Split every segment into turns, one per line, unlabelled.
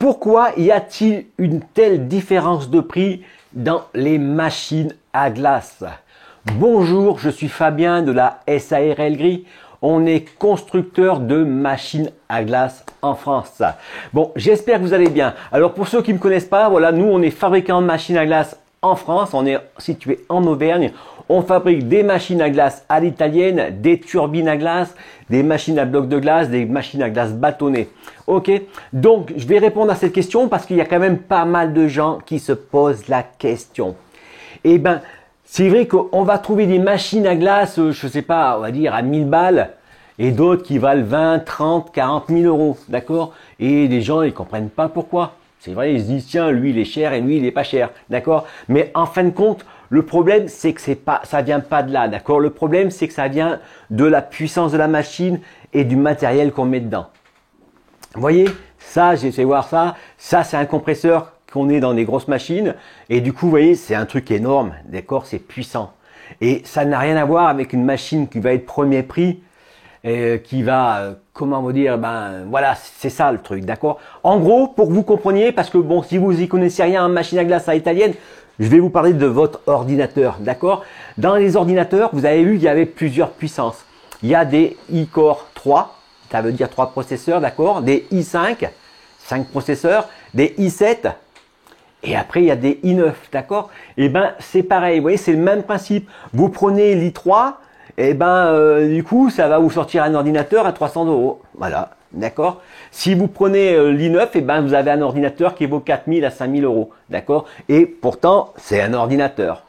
Pourquoi y a-t-il une telle différence de prix dans les machines à glace? Bonjour, je suis Fabien de la SARL Gris. On est constructeur de machines à glace en France. Bon, j'espère que vous allez bien. Alors pour ceux qui ne me connaissent pas, voilà, nous on est fabricant de machines à glace en France. On est situé en Auvergne. On fabrique des machines à glace à l'italienne, des turbines à glace, des machines à bloc de glace, des machines à glace bâtonnées. Ok, donc je vais répondre à cette question parce qu'il y a quand même pas mal de gens qui se posent la question. Eh ben, c'est vrai qu'on va trouver des machines à glace, je sais pas, on va dire à 1000 balles et d'autres qui valent 20, 30, 40 000 euros, d'accord? Et les gens, ils comprennent pas pourquoi. C'est vrai, ils se disent, tiens, lui, il est cher et lui, il est pas cher, d'accord? Mais en fin de compte, le problème, c'est que ça vient pas de là, d'accord? Le problème, c'est que ça vient de la puissance de la machine et du matériel qu'on met dedans. Vous voyez, ça, j'ai essayé de voir ça. Ça, c'est un compresseur qu'on est dans des grosses machines. Et du coup, vous voyez, c'est un truc énorme, d'accord? C'est puissant. Et ça n'a rien à voir avec une machine qui va être premier prix, qui va, comment vous dire, ben voilà, c'est ça le truc, d'accord? En gros, pour que vous compreniez, parce que bon, si vous y connaissez rien en machine à glace à italienne, je vais vous parler de votre ordinateur, d'accord? Dans les ordinateurs, vous avez vu qu'il y avait plusieurs puissances. Il y a des i-Core 3, ça veut dire 3 processeurs, d'accord? Des i5, 5 processeurs, des i7, et après il y a des i9, d'accord? Et ben c'est pareil, vous voyez, c'est le même principe. Vous prenez l'i3, et ben du coup ça va vous sortir un ordinateur à 300 €. Voilà, d'accord? Si vous prenez l'i9, et ben vous avez un ordinateur qui vaut 4000 à 5000 €, d'accord? Et pourtant c'est un ordinateur,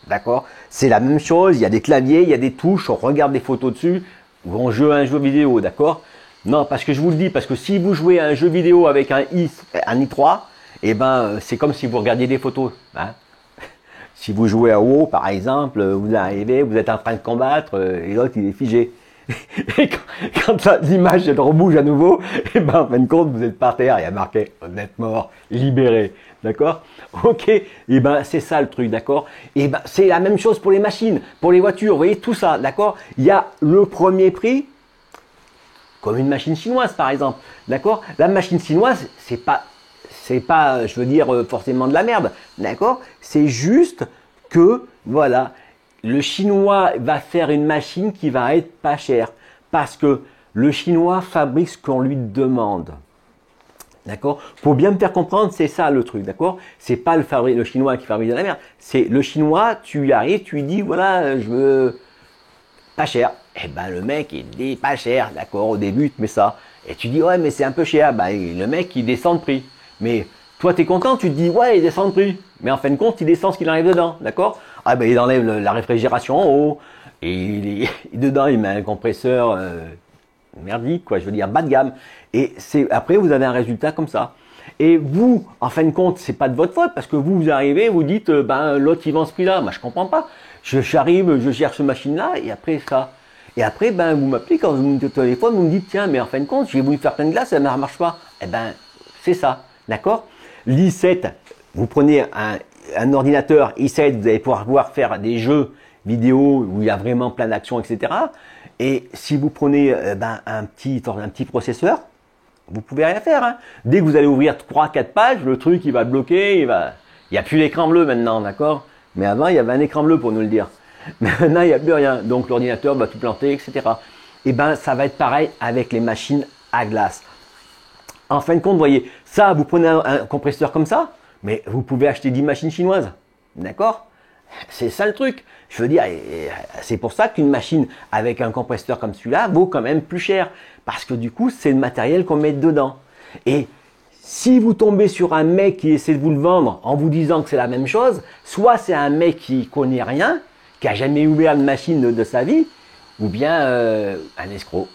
d'accord? C'est la même chose, il y a des claviers, il y a des touches, on regarde des photos dessus, ou on joue à un jeu vidéo, d'accord? Non, parce que je vous le dis, parce que si vous jouez à un jeu vidéo avec un i3, et ben c'est comme si vous regardiez des photos, hein? Si vous jouez à WoW, par exemple, vous arrivez, vous êtes en train de combattre, et l'autre il est figé. Et quand l'image elle rebouge à nouveau, et ben en fin de compte vous êtes par terre, il y a marqué vous êtes mort, libéré, d'accord? Ok, et ben c'est ça le truc, d'accord? Et ben c'est la même chose pour les machines, pour les voitures, vous voyez tout ça, d'accord? Il y a le premier prix, comme une machine chinoise par exemple, d'accord? La machine chinoise, c'est pas, je veux dire, forcément de la merde, d'accord? C'est juste que, voilà, le chinois va faire une machine qui va être pas chère parce que le chinois fabrique ce qu'on lui demande. D'accord? Pour bien me faire comprendre, c'est ça le truc, d'accord? C'est pas le chinois qui fabrique de la merde, c'est le chinois, tu y arrives, tu lui dis, voilà, je veux pas cher. Et ben le mec, il dit pas cher, d'accord? Au début, tu mets ça. Et tu dis, ouais, mais c'est un peu cher. Ben, le mec, il descend de prix. Mais toi, tu es content, tu te dis, ouais, il descend de prix. Mais en fin de compte, il descend ce qu'il enlève dedans, d'accord? Ah ben, il enlève la réfrigération en haut. Et dedans, il met un compresseur merdique, quoi, je veux dire, bas de gamme. Et après, vous avez un résultat comme ça. Et vous, en fin de compte, c'est pas de votre faute, parce que vous arrivez, vous dites, ben, l'autre, il vend ce prix-là. Moi, je comprends pas. J'arrive, je cherche cette machine-là, et après, ça. Et après, ben, vous m'appelez quand vous me dites au téléphone, vous me dites, tiens, mais en fin de compte, j'ai voulu faire plein de glace, ça ne marche pas. Eh ben, c'est ça, d'accord? L'i7, vous prenez un ordinateur i7, vous allez pouvoir faire des jeux vidéo où il y a vraiment plein d'actions, etc. Et si vous prenez un petit processeur, vous pouvez rien faire, hein. Dès que vous allez ouvrir 3-4 pages, le truc, il va bloquer, il n'y a plus l'écran bleu maintenant, d'accord? Mais avant, il y avait un écran bleu pour nous le dire. Mais maintenant, il n'y a plus rien. Donc, l'ordinateur va tout planter, etc. Et ben, ça va être pareil avec les machines à glace. En fin de compte, vous voyez, ça, vous prenez un compresseur comme ça, mais vous pouvez acheter 10 machines chinoises. D'accord? C'est ça le truc. Je veux dire, c'est pour ça qu'une machine avec un compresseur comme celui-là vaut quand même plus cher. Parce que du coup, c'est le matériel qu'on met dedans. Et si vous tombez sur un mec qui essaie de vous le vendre en vous disant que c'est la même chose, soit c'est un mec qui connaît rien, qui a jamais ouvert une machine de sa vie, ou bien un escroc.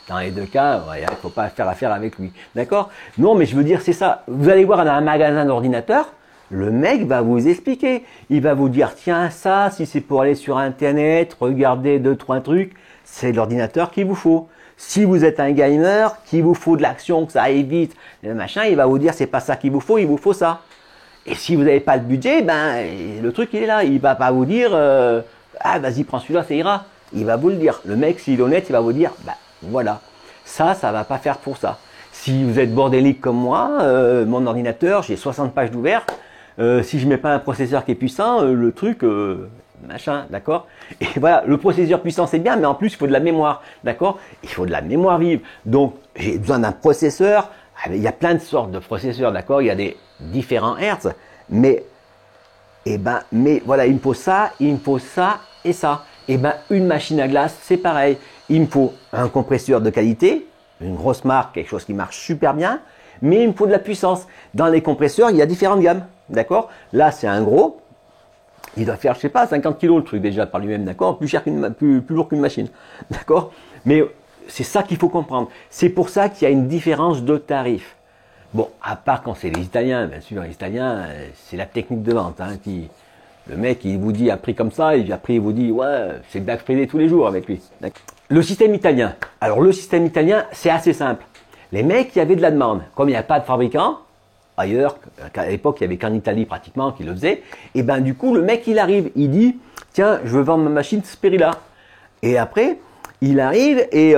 Dans les deux cas, il ne faut pas faire affaire avec lui. D'accord? Non, mais je veux dire, c'est ça. Vous allez voir dans un magasin d'ordinateur, le mec va vous expliquer. Il va vous dire, tiens, ça, si c'est pour aller sur Internet, regarder 2-3 trucs, c'est l'ordinateur qu'il vous faut. Si vous êtes un gamer, qu'il vous faut de l'action, que ça aille vite, le machin, il va vous dire, c'est pas ça qu'il vous faut, il vous faut ça. Et si vous n'avez pas le budget, ben, le truc, il est là. Il va pas vous dire, ah, vas-y, prends celui-là, ça ira. Il va vous le dire. Le mec, s'il est honnête, il va vous dire, bah, voilà. Ça va pas faire pour ça. Si vous êtes bordélique comme moi, mon ordinateur, j'ai 60 pages d'ouvert. Si je mets pas un processeur qui est puissant, le truc, machin, d'accord? Et voilà, le processeur puissant c'est bien, mais en plus il faut de la mémoire, d'accord? Il faut de la mémoire vive. Donc j'ai besoin d'un processeur. Il y a plein de sortes de processeurs, d'accord? Il y a des différents hertz, mais voilà, il me faut ça, il me faut ça et ça. Et ben une machine à glace, c'est pareil. Il me faut un compresseur de qualité, une grosse marque, quelque chose qui marche super bien, mais il me faut de la puissance. Dans les compresseurs, il y a différentes gammes, d'accord? Là, c'est un gros. Il doit faire, je sais pas, 50 kilos le truc déjà par lui-même, d'accord? Plus cher plus lourd qu'une machine, d'accord? Mais c'est ça qu'il faut comprendre. C'est pour ça qu'il y a une différence de tarif. Bon, à part quand c'est les Italiens, bien sûr, les Italiens, c'est la technique de vente. Hein, le mec, il vous dit un prix comme ça, et après il vous dit, ouais, c'est Black Friday tous les jours avec lui. Le système italien. Alors le système italien, c'est assez simple. Les mecs, il y avait de la demande. Comme il n'y a pas de fabricant, ailleurs, à l'époque, il n'y avait qu'en Italie pratiquement qui le faisait, et ben du coup, le mec, il arrive, il dit, tiens, je veux vendre ma machine Sperilla. Et après, il arrive et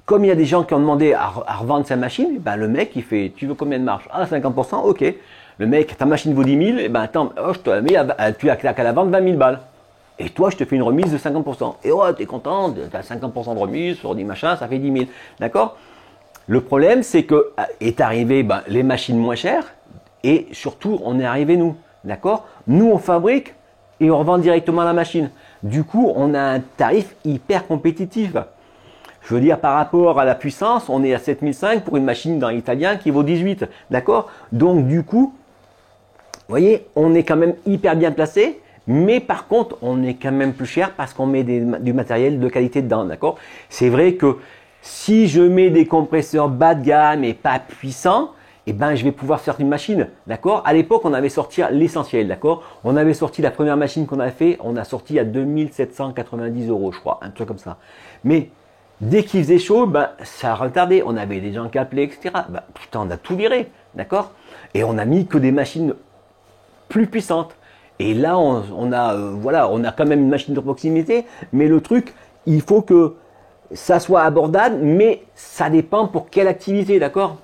comme il y a des gens qui ont demandé à revendre sa machine, ben le mec, il fait, tu veux combien de marge? Ah, 50%, ok. Le mec, ta machine vaut 10 000, et ben attends, oh, je te la mets, tu as qu'à la vendre 20 000 balles. Et toi, je te fais une remise de 50%. Et oh, t'es content, tu as 50% de remise sur des machins, ça fait 10 000. D'accord? Le problème, c'est que est arrivé les machines moins chères et surtout, on est arrivé nous. D'accord? Nous, on fabrique et on revend directement la machine. Du coup, on a un tarif hyper compétitif. Je veux dire, par rapport à la puissance, on est à 7005 pour une machine dans l'italien qui vaut 18. D'accord? Donc, du coup, vous voyez, on est quand même hyper bien placé. Mais par contre, on est quand même plus cher parce qu'on met du matériel de qualité dedans. D'accord? C'est vrai que si je mets des compresseurs bas de gamme et pas puissants, eh ben, je vais pouvoir faire une machine. D'accord? À l'époque, on avait sorti l'essentiel. D'accord? On avait sorti la première machine qu'on a fait. On a sorti à 2790 €, je crois. Un truc comme ça. Mais dès qu'il faisait chaud, ça a retardé. On avait des gens qui appelaient, etc. Putain, on a tout viré. D'accord? Et on a mis que des machines plus puissantes. Et là, on a quand même une machine de proximité. Mais le truc, il faut que ça soit abordable, mais ça dépend pour quelle activité, d'accord?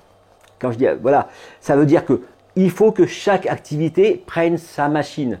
Quand je dis, voilà, ça veut dire que il faut que chaque activité prenne sa machine.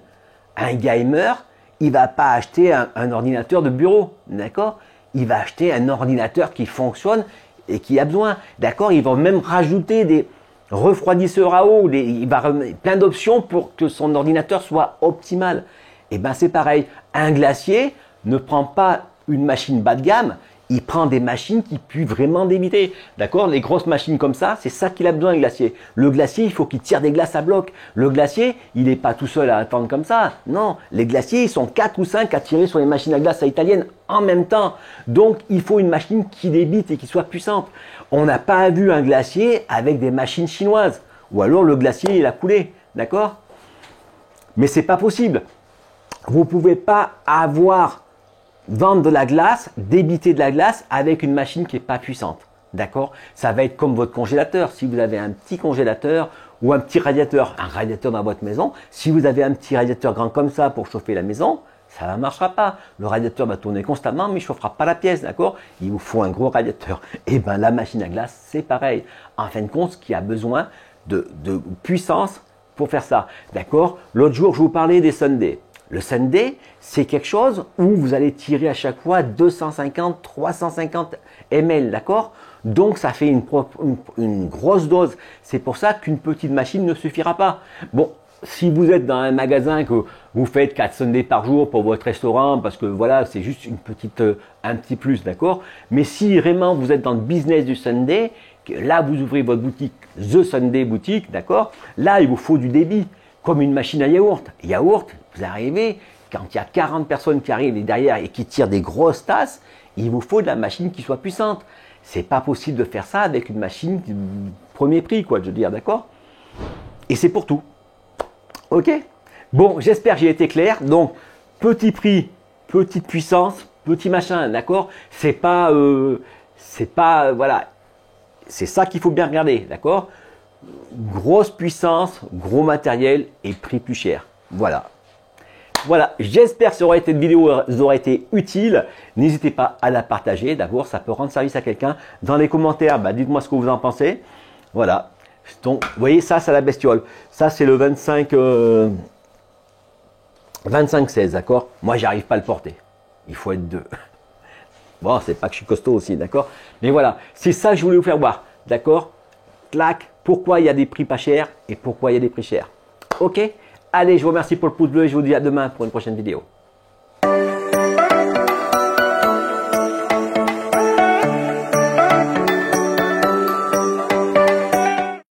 Un gamer, il va pas acheter un ordinateur de bureau, d'accord? Il va acheter un ordinateur qui fonctionne et qui a besoin, d'accord? Ils vont même rajouter des refroidisseurs à eau, il va plein d'options pour que son ordinateur soit optimal. Et ben c'est pareil, un glacier ne prend pas une machine bas de gamme, il prend des machines qui puissent vraiment débiter. D'accord? Les grosses machines comme ça, c'est ça qu'il a besoin, le glacier. Le glacier, il faut qu'il tire des glaces à bloc. Le glacier, il n'est pas tout seul à attendre comme ça. Non, les glaciers, ils sont 4 ou 5 à tirer sur les machines à glace à italienne en même temps. Donc, il faut une machine qui débite et qui soit puissante. On n'a pas vu un glacier avec des machines chinoises. Ou alors, le glacier, il a coulé. D'accord? Mais c'est pas possible. Vous ne pouvez pas vendre de la glace, débiter de la glace avec une machine qui n'est pas puissante. D'accord? Ça va être comme votre congélateur. Si vous avez un petit congélateur ou un petit radiateur, un radiateur dans votre maison, si vous avez un petit radiateur grand comme ça pour chauffer la maison, ça ne marchera pas. Le radiateur va tourner constamment, mais il ne chauffera pas la pièce, d'accord? Il vous faut un gros radiateur. Et bien la machine à glace, c'est pareil. En fin de compte, ce qui a besoin de puissance pour faire ça. D'accord? L'autre jour, je vous parlais des Sundays. Le Sunday, c'est quelque chose où vous allez tirer à chaque fois 250, 350 ml, d'accord? Donc, ça fait une grosse dose. C'est pour ça qu'une petite machine ne suffira pas. Bon, si vous êtes dans un magasin que vous faites 4 Sundays par jour pour votre restaurant, parce que voilà, c'est juste un petit plus, d'accord? Mais si vraiment vous êtes dans le business du Sunday, là, vous ouvrez votre boutique, The Sunday Boutique, d'accord? Là, il vous faut du débit, comme une machine à yaourt. Yaourt, vous arrivez, quand il y a 40 personnes qui arrivent derrière et qui tirent des grosses tasses, il vous faut de la machine qui soit puissante. C'est pas possible de faire ça avec une machine premier prix, quoi, je veux dire, d'accord? Et c'est pour tout. Ok? Bon, j'espère que j'ai été clair. Donc, petit prix, petite puissance, petit machin, d'accord? C'est pas, voilà. C'est ça qu'il faut bien regarder, d'accord? Grosse puissance, gros matériel et prix plus cher. Voilà. Voilà, j'espère que cette vidéo vous aura été utile. N'hésitez pas à la partager. D'abord, ça peut rendre service à quelqu'un. Dans les commentaires, dites-moi ce que vous en pensez. Voilà. Donc, vous voyez, ça, c'est la bestiole. Ça, c'est le 25-16, d'accord? Moi, j'arrive pas à le porter. Il faut être deux. Bon, c'est pas que je suis costaud aussi, d'accord? Mais voilà, c'est ça que je voulais vous faire voir, d'accord? Clac, pourquoi il y a des prix pas chers et pourquoi il y a des prix chers. Ok? Allez, je vous remercie pour le pouce bleu et je vous dis à demain pour une prochaine vidéo.